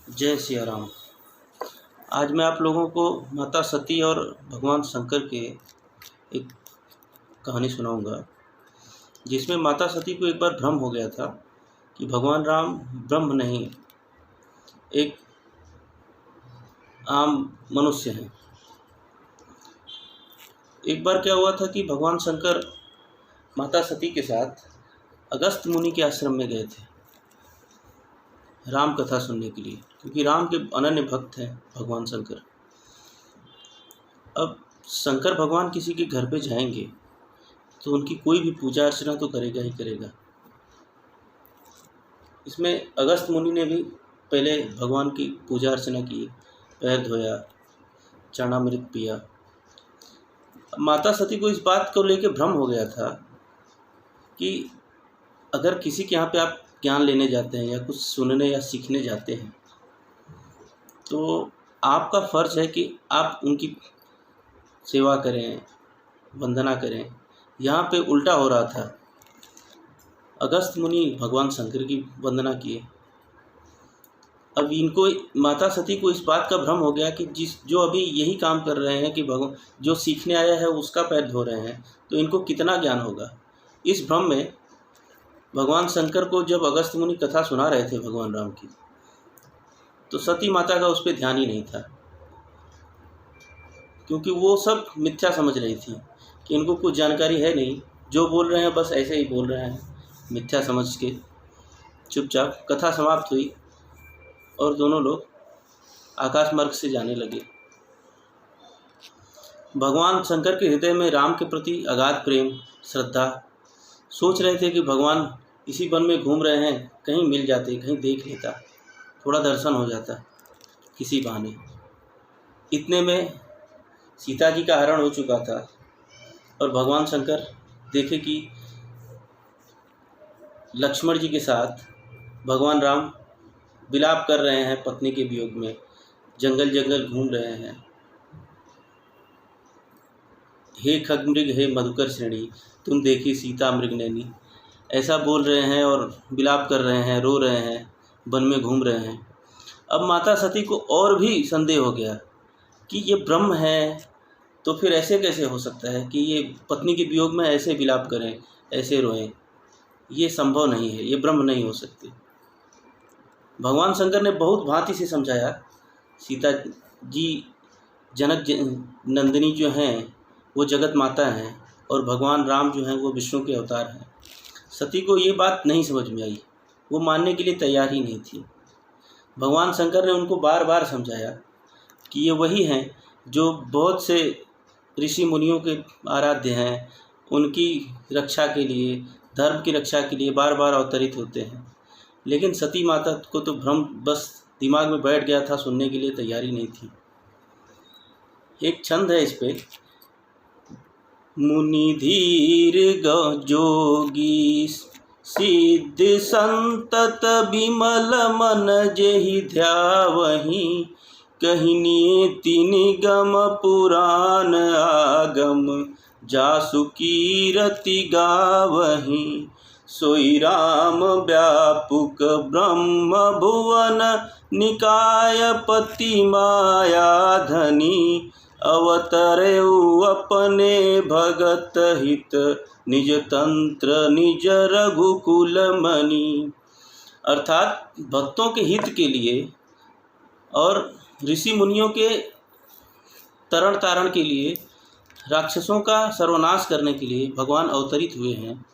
जय सिया राम। आज मैं आप लोगों को माता सती और भगवान शंकर के एक कहानी सुनाऊंगा, जिसमें माता सती को एक बार भ्रम हो गया था कि भगवान राम ब्रह्म नहीं, एक आम मनुष्य हैं। एक बार क्या हुआ था कि भगवान शंकर माता सती के साथ अगस्त मुनि के आश्रम में गए थे राम कथा सुनने के लिए, क्योंकि राम के अनन्य भक्त हैं भगवान शंकर। अब शंकर भगवान किसी के घर पे जाएंगे तो उनकी कोई भी पूजा अर्चना तो करेगा ही करेगा। इसमें अगस्त मुनि ने भी पहले भगवान की पूजा अर्चना की, पैर धोया, चरणामृत पिया। माता सती को इस बात को लेकर भ्रम हो गया था कि अगर किसी के यहाँ पे आप ज्ञान लेने जाते हैं या कुछ सुनने या सीखने जाते हैं तो आपका फ़र्ज़ है कि आप उनकी सेवा करें, वंदना करें। यहाँ पे उल्टा हो रहा था। अगस्त मुनि भगवान शंकर की वंदना किए। अब इनको माता सती को इस बात का भ्रम हो गया कि जो अभी यही काम कर रहे हैं कि भगवान जो सीखने आया है उसका पैर धो रहे हैं, तो इनको कितना ज्ञान होगा। इस भ्रम में भगवान शंकर को जब अगस्त मुनि कथा सुना रहे थे भगवान राम की, तो सती माता का उस पर ध्यान ही नहीं था, क्योंकि वो सब मिथ्या समझ रही थी कि इनको कुछ जानकारी है नहीं, जो बोल रहे हैं बस ऐसे ही बोल रहे हैं। मिथ्या समझ के चुपचाप कथा समाप्त हुई और दोनों लोग आकाश मार्ग से जाने लगे। भगवान शंकर के हृदय में राम के प्रति अगाध प्रेम, श्रद्धा। सोच रहे थे कि भगवान इसी वन में घूम रहे हैं, कहीं मिल जाते, कहीं देख लेता, थोड़ा दर्शन हो जाता किसी बहाने। इतने में सीता जी का हरण हो चुका था और भगवान शंकर देखे कि लक्ष्मण जी के साथ भगवान राम विलाप कर रहे हैं पत्नी के वियोग में, जंगल जंगल घूम रहे हैं। हे खगमृग हे मधुकर श्रेणी, तुम देखी सीता मृगनयनी, ऐसा बोल रहे हैं और विलाप कर रहे हैं, रो रहे हैं, वन में घूम रहे हैं। अब माता सती को और भी संदेह हो गया कि ये ब्रह्म है, तो फिर ऐसे कैसे हो सकता है कि ये पत्नी के वियोग में ऐसे विलाप करें, ऐसे रोएं। ये संभव नहीं है, ये ब्रह्म नहीं हो सकते। भगवान शंकर ने बहुत भांति से समझाया। सीता जी जनक नंदिनी जो हैं वो जगत माता हैं और भगवान राम जो हैं वो विष्णु के अवतार हैं। सती को ये बात नहीं समझ में आई, वो मानने के लिए तैयार ही नहीं थी। भगवान शंकर ने उनको बार बार समझाया कि ये वही हैं जो बहुत से ऋषि मुनियों के आराध्य हैं, उनकी रक्षा के लिए, धर्म की रक्षा के लिए बार बार अवतरित होते हैं। लेकिन सती माता को तो भ्रम बस दिमाग में बैठ गया था, सुनने के लिए तैयारी नहीं थी। एक छंद है इस पे, मुनि धीर जोगी सिद्ध संतत विमल मन जेहि ध्यावहि, कहिनिए तीन गम पुराण आगम जासु कीरति गावहि, सोई राम व्यापुक ब्रह्म भुवन निकाय पति माया धनी, अवतरेउ अपने भगत हित निज तंत्र निज रघुकुल मणि। अर्थात भक्तों के हित के लिए और ऋषि मुनियों के तरण तारण के लिए, राक्षसों का सर्वनाश करने के लिए भगवान अवतरित हुए हैं।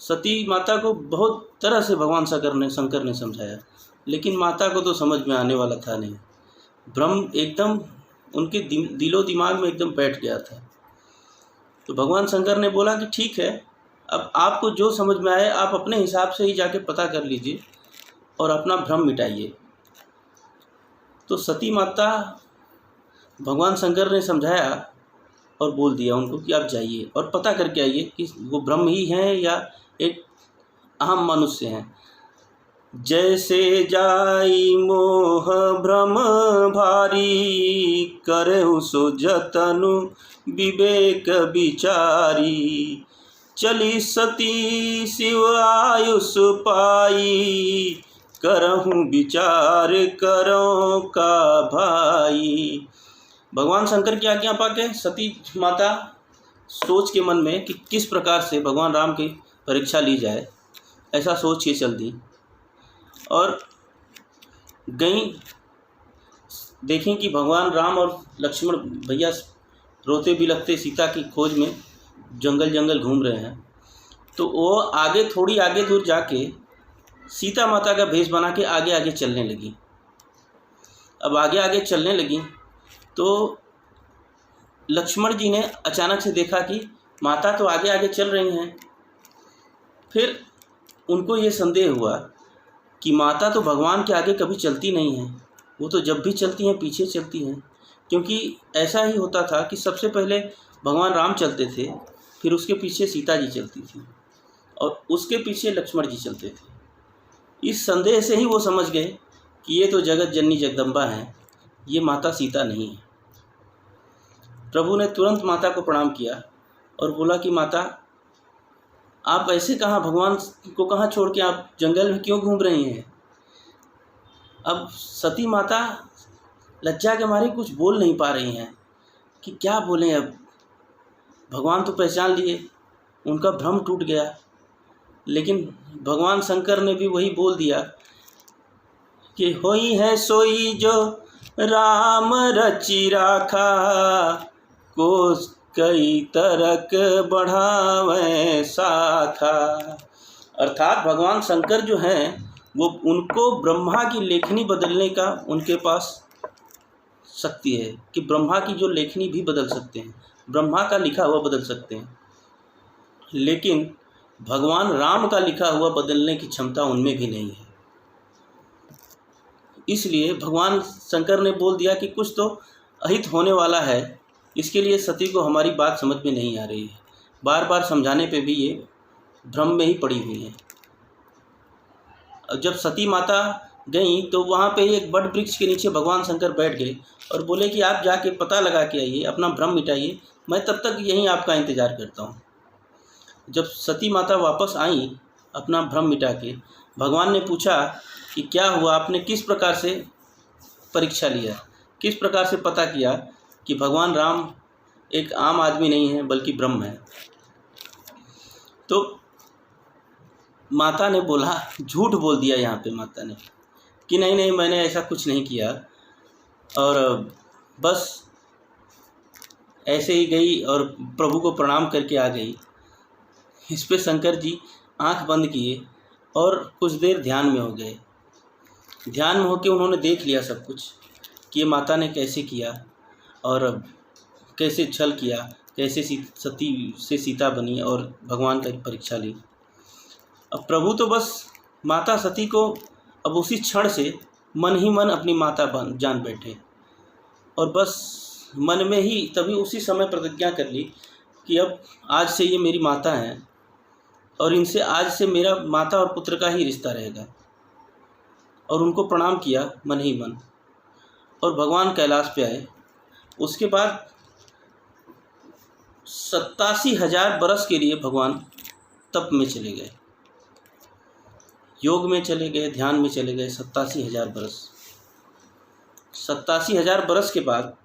सती माता को बहुत तरह से भगवान शंकर ने समझाया, लेकिन माता को तो समझ में आने वाला था नहीं। भ्रम एकदम उनके दिलो दिमाग में एकदम बैठ गया था। तो भगवान शंकर ने बोला कि ठीक है, अब आपको जो समझ में आए आप अपने हिसाब से ही जाके पता कर लीजिए और अपना भ्रम मिटाइए। तो सती माता भगवान शंकर ने समझाया और बोल दिया उनको कि आप जाइए और पता करके आइए कि वो ब्रह्म ही हैं या एक आम मनुष्य हैं। जैसे जाई मोह भ्रम भारी, करहु सो जतनु विवेक विचारी, चली सती शिव आयुष पाई, करहूँ विचार करो का भाई। भगवान शंकर की आज्ञा पाके सती माता सोच के मन में कि किस प्रकार से भगवान राम की परीक्षा ली जाए, ऐसा सोच के चल दी और गई। देखें कि भगवान राम और लक्ष्मण भैया रोते बिलखते सीता की खोज में जंगल जंगल घूम रहे हैं। तो वो आगे थोड़ी आगे दूर जाके सीता माता का भेष बना के आगे आगे चलने लगी। अब आगे आगे चलने लगी तो लक्ष्मण जी ने अचानक से देखा कि माता तो आगे आगे चल रही हैं। फिर उनको ये संदेह हुआ कि माता तो भगवान के आगे कभी चलती नहीं है, वो तो जब भी चलती हैं पीछे चलती हैं। क्योंकि ऐसा ही होता था कि सबसे पहले भगवान राम चलते थे, फिर उसके पीछे सीता जी चलती थी और उसके पीछे लक्ष्मण जी चलते थे। इस संदेह से ही वो समझ गए कि ये तो जगत जननी जगदम्बा हैं, ये माता सीता नहीं है। प्रभु ने तुरंत माता को प्रणाम किया और बोला कि माता, आप ऐसे कहाँ, भगवान को कहाँ छोड़ के आप जंगल में क्यों घूम रही हैं? अब सती माता लज्जा के मारे कुछ बोल नहीं पा रही हैं कि क्या बोलें। अब भगवान तो पहचान लिए, उनका भ्रम टूट गया। लेकिन भगवान शंकर ने भी वही बोल दिया कि होई है सोई जो राम रचि राखा, कोस कई तरक बढ़ावे शाखा। अर्थात भगवान शंकर जो हैं वो, उनको ब्रह्मा की लेखनी बदलने का उनके पास शक्ति है कि ब्रह्मा की जो लेखनी भी बदल सकते हैं, ब्रह्मा का लिखा हुआ बदल सकते हैं। लेकिन भगवान राम का लिखा हुआ बदलने की क्षमता उनमें भी नहीं है। इसलिए भगवान शंकर ने बोल दिया कि कुछ तो अहित होने वाला है। इसके लिए सती को हमारी बात समझ में नहीं आ रही है। बार बार समझाने पे भी ये भ्रम में ही पड़ी हुई है। जब सती माता गई तो वहाँ पे एक बड़ वृक्ष के नीचे भगवान शंकर बैठ गए और बोले कि आप जाके पता लगा के आइए, अपना भ्रम मिटाइए, मैं तब तक यहीं आपका इंतज़ार करता हूँ। जब सती माता वापस आई अपना भ्रम मिटा के, भगवान ने पूछा कि क्या हुआ, आपने किस प्रकार से परीक्षा लिया, किस प्रकार से पता किया कि भगवान राम एक आम आदमी नहीं है बल्कि ब्रह्म है। तो माता ने बोला, झूठ बोल दिया यहाँ पे माता ने कि नहीं नहीं, मैंने ऐसा कुछ नहीं किया और बस ऐसे ही गई और प्रभु को प्रणाम करके आ गई। इस पे शंकर जी आंख बंद किए और कुछ देर ध्यान में हो गए। ध्यान में होकर उन्होंने देख लिया सब कुछ कि ये माता ने कैसे किया और कैसे छल किया, कैसे सती से सीता बनी और भगवान की परीक्षा ली। अब प्रभु तो बस माता सती को अब उसी क्षण से मन ही मन अपनी माता जान बैठे और बस मन में ही तभी उसी समय प्रतिज्ञा कर ली कि अब आज से ये मेरी माता हैं और इनसे आज से मेरा माता और पुत्र का ही रिश्ता रहेगा। और उनको प्रणाम किया मन ही मन और भगवान कैलाश पे आए। उसके बाद 87,000 बरस के लिए भगवान तप में चले गए, योग में चले गए, ध्यान में चले गए। 87,000 बरस। 87,000 बरस के बाद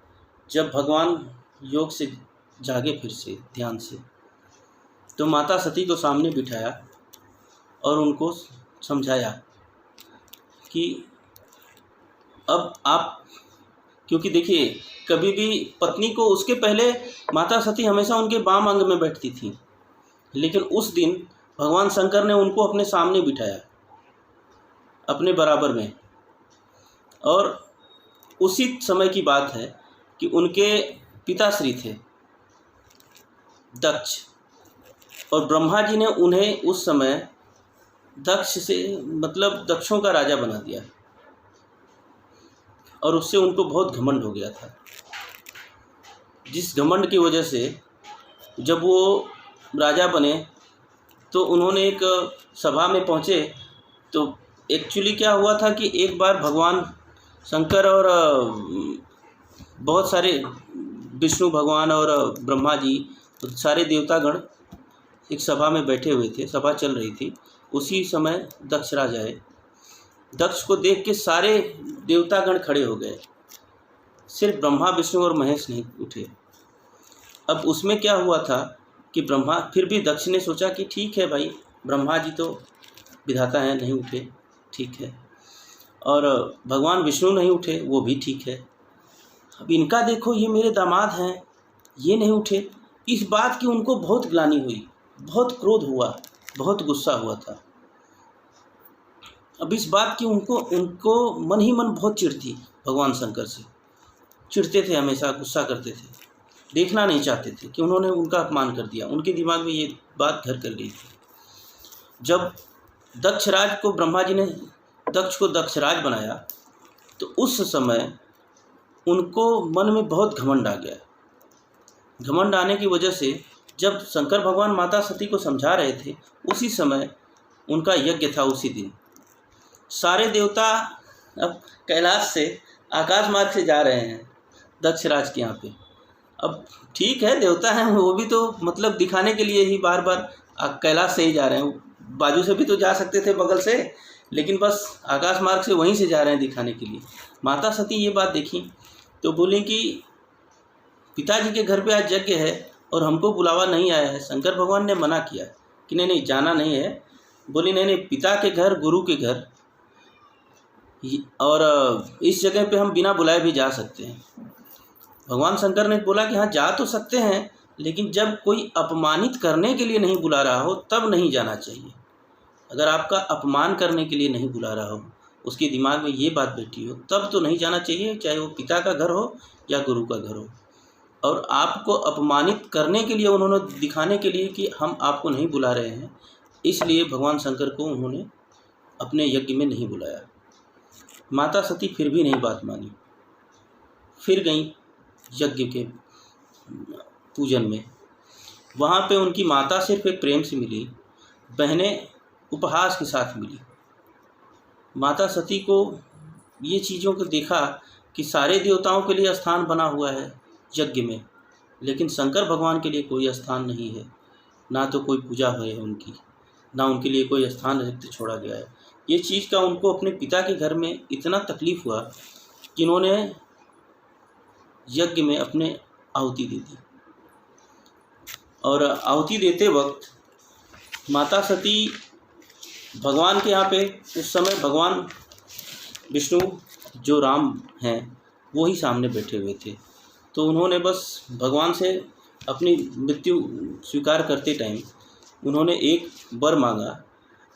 जब भगवान योग से जागे फिर से ध्यान से, तो माता सती को सामने बिठाया और उनको समझाया कि अब आप, क्योंकि देखिए कभी भी पत्नी को, उसके पहले माता सती हमेशा उनके बाम अंग में बैठती थी, लेकिन उस दिन भगवान शंकर ने उनको अपने सामने बिठाया अपने बराबर में। और उसी समय की बात है कि उनके पिताश्री थे दक्ष, और ब्रह्मा जी ने उन्हें उस समय दक्ष से, मतलब दक्षों का राजा बना दिया और उससे उनको बहुत घमंड हो गया था। जिस घमंड की वजह से जब वो राजा बने तो उन्होंने एक सभा में पहुँचे। तो एक्चुअली क्या हुआ था कि एक बार भगवान शंकर और बहुत सारे विष्णु भगवान और ब्रह्मा जी, तो सारे देवतागण एक सभा में बैठे हुए थे, सभा चल रही थी। उसी समय दक्ष राजा आए दक्ष को देख के सारे देवतागण खड़े हो गए, सिर्फ ब्रह्मा विष्णु और महेश नहीं उठे। अब उसमें क्या हुआ था कि ब्रह्मा, फिर भी दक्ष ने सोचा कि ठीक है भाई, ब्रह्मा जी तो विधाता हैं, नहीं उठे, ठीक है, और भगवान विष्णु नहीं उठे, वो भी ठीक है। अब इनका देखो, ये मेरे दामाद हैं, ये नहीं उठे। इस बात की उनको बहुत ग्लानि हुई, बहुत क्रोध हुआ, बहुत गुस्सा हुआ था। अब इस बात की उनको मन ही मन बहुत चिढ़ थी भगवान शंकर से। चिढ़ते थे, हमेशा गुस्सा करते थे, देखना नहीं चाहते थे कि उन्होंने उनका अपमान कर दिया। उनके दिमाग में ये बात घर कर गई थी। जब दक्षराज को ब्रह्मा जी ने दक्ष को दक्षराज बनाया, तो उस समय उनको मन में बहुत घमंड आ गया। घमंड आने की वजह से जब शंकर भगवान माता सती को समझा रहे थे, उसी समय उनका यज्ञ था। उसी दिन सारे देवता अब कैलाश से, आकाश मार्ग से जा रहे हैं दक्षराज के यहाँ पे। अब ठीक है, देवता हैं, वो भी तो मतलब दिखाने के लिए ही बार बार कैलाश से ही जा रहे हैं। बाजू से भी तो जा सकते थे, बगल से, लेकिन बस आकाश मार्ग से वहीं से जा रहे हैं दिखाने के लिए। माता सती ये बात देखी तो बोली कि पिताजी के घर पे आज यज्ञ है और हमको बुलावा नहीं आया है। शंकर भगवान ने मना किया कि नहीं नहीं, जाना नहीं है। बोली नहीं नहीं, पिता के घर, गुरु के घर, और इस जगह पे हम बिना बुलाए भी जा सकते हैं। भगवान शंकर ने बोला कि हाँ, जा तो सकते हैं, लेकिन जब कोई अपमानित करने के लिए नहीं बुला रहा हो तब नहीं जाना चाहिए। अगर आपका अपमान करने के लिए नहीं बुला रहा हो, उसके दिमाग में ये बात बैठी हो, तब तो नहीं जाना चाहिए, चाहे वो पिता का घर हो या गुरु का घर हो। और आपको अपमानित करने के लिए, उन्होंने दिखाने के लिए कि हम आपको नहीं बुला रहे हैं, इसलिए भगवान शंकर को उन्होंने अपने यज्ञ में नहीं बुलाया। माता सती फिर भी नहीं बात मानी, फिर गई यज्ञ के पूजन में। वहाँ पे उनकी माता सिर्फ एक प्रेम से मिली, बहनें उपहास के साथ मिली। माता सती को ये चीज़ों को देखा कि सारे देवताओं के लिए स्थान बना हुआ है यज्ञ में, लेकिन शंकर भगवान के लिए कोई स्थान नहीं है, ना तो कोई पूजा है उनकी, ना उनके लिए कोई स्थान रिक्त छोड़ा गया है। ये चीज़ का उनको अपने पिता के घर में इतना तकलीफ़ हुआ कि उन्होंने यज्ञ में अपने आहुति दे दी। और आहुति देते वक्त माता सती भगवान के यहाँ पे, उस समय भगवान विष्णु जो राम हैं वो ही सामने बैठे हुए थे। तो उन्होंने बस भगवान से अपनी मृत्यु स्वीकार करते टाइम उन्होंने एक वर मांगा,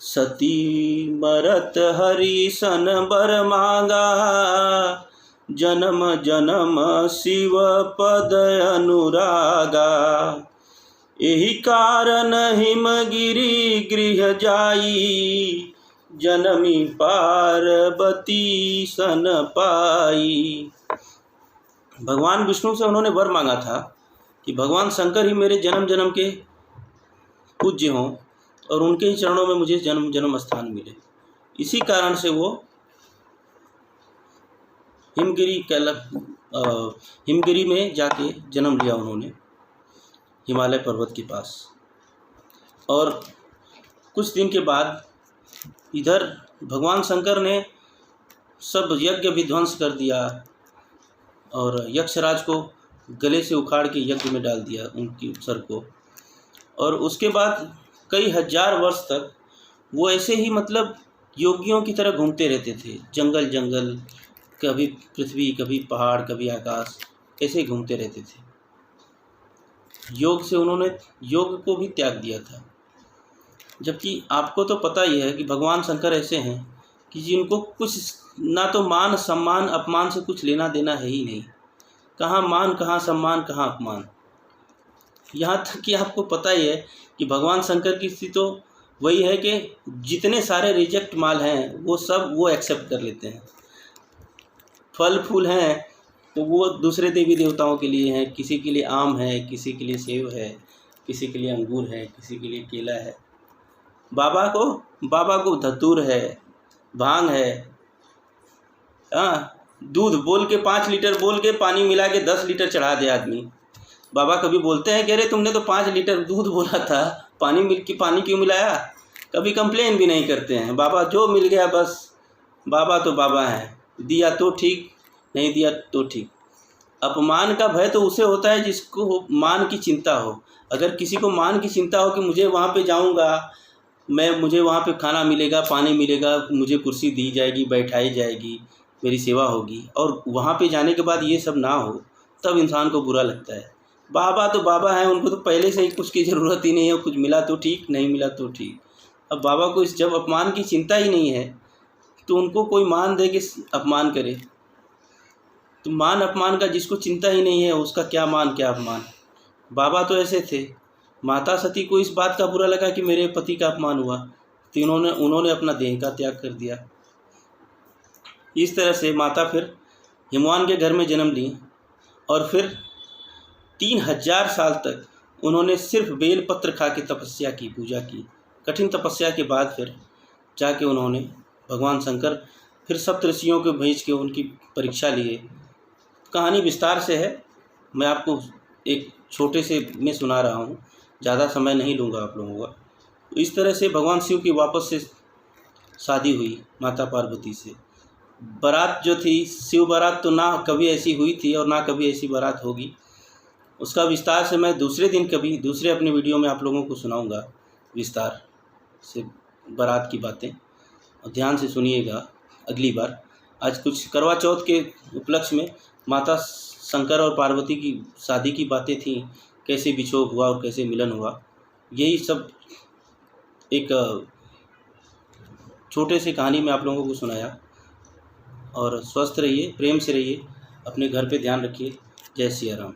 सती मरत हरि सन बर मांगा, जन्म जन्म शिव पद अनुरागा, यही कारण हिमगिरी गृह जाई, जनमी पार्वती सन पाई। भगवान विष्णु से उन्होंने वर मांगा था कि भगवान शंकर ही मेरे जन्म जन्म के पूज्य हों और उनके ही चरणों में मुझे जन्म जन्म स्थान मिले। इसी कारण से वो हिमगिरी में जाके जन्म लिया उन्होंने, हिमालय पर्वत के पास। और कुछ दिन के बाद इधर भगवान शंकर ने सब यज्ञ विध्वंस कर दिया और यक्षराज को गले से उखाड़ के यज्ञ में डाल दिया, उनकी सर को। और उसके बाद कई हजार वर्ष तक वो ऐसे ही मतलब योगियों की तरह घूमते रहते थे, जंगल जंगल, कभी पृथ्वी, कभी पहाड़, कभी आकाश, ऐसे ही घूमते रहते थे। योग से उन्होंने योग को भी त्याग दिया था। जबकि आपको तो पता ही है कि भगवान शंकर ऐसे हैं कि जिनको कुछ ना तो मान सम्मान अपमान से कुछ लेना देना है ही नहीं। कहाँ मान, कहाँ सम्मान, कहाँ अपमान। यहाँ तक कि आपको पता ही है कि भगवान शंकर की स्थिति तो वही है कि जितने सारे रिजेक्ट माल हैं वो सब वो एक्सेप्ट कर लेते हैं। फल फूल हैं तो वो दूसरे देवी देवताओं के लिए हैं, किसी के लिए आम है, किसी के लिए सेब है, किसी के लिए अंगूर है, किसी के लिए केला है। बाबा को धतूर है, भांग है, दूध बोल के 5 लीटर बोल के पानी मिला के 10 लीटर चढ़ा दे आदमी। बाबा कभी बोलते हैं कि अरे तुमने तो 5 लीटर दूध बोला था, पानी क्यों मिलाया? कभी कंप्लेन भी नहीं करते हैं। बाबा जो मिल गया बस बाबा तो बाबा हैं, दिया तो ठीक, नहीं दिया तो ठीक। अपमान का भय तो उसे होता है जिसको मान की चिंता हो। अगर किसी को मान की चिंता हो कि मुझे वहाँ पे जाऊँगा, मुझे वहाँ पे खाना मिलेगा, पानी मिलेगा, मुझे कुर्सी दी जाएगी, बैठाई जाएगी, मेरी सेवा होगी, और वहाँ पे जाने के बाद ये सब ना हो, तब इंसान को बुरा लगता है। बाबा तो बाबा हैं, उनको तो पहले से ही कुछ की ज़रूरत ही नहीं है, कुछ मिला तो ठीक, नहीं मिला तो ठीक। अब बाबा को जब अपमान की चिंता ही नहीं है, तो उनको कोई मान दे के अपमान करे। तो मान अपमान का जिसको चिंता ही नहीं है, उसका क्या मान क्या अपमान। बाबा तो ऐसे थे। माता सती को इस बात का बुरा लगा कि मेरे पति का अपमान हुआ, तो उन्होंने अपना देह का त्याग कर दिया। इस तरह से माता फिर हिमवान के घर में जन्म ली, और फिर 3000 साल तक उन्होंने सिर्फ बेल पत्र खा के तपस्या की, पूजा की। कठिन तपस्या के बाद फिर जाके उन्होंने भगवान शंकर फिर सप्तऋषियों को भेज के उनकी परीक्षा लिए। कहानी विस्तार से है, मैं आपको एक छोटे से में सुना रहा हूँ, ज़्यादा समय नहीं लूँगा आप लोगों का। तो इस तरह से भगवान शिव की वापस से शादी हुई माता पार्वती से। बारात जो थी, शिव बारात, तो ना कभी ऐसी हुई थी और ना कभी ऐसी बारात होगी। उसका विस्तार से मैं दूसरे दिन कभी दूसरे अपने वीडियो में आप लोगों को सुनाऊंगा, विस्तार से बारात की बातें, और ध्यान से सुनिएगा अगली बार। आज कुछ करवा चौथ के उपलक्ष्य में माता शंकर और पार्वती की शादी की बातें थी, कैसे बिछोह हुआ और कैसे मिलन हुआ, यही सब एक छोटे से कहानी में आप लोगों को सुनाया। और स्वस्थ रहिए, प्रेम से रहिए, अपने घर पे ध्यान रखिए। जय सिया राम।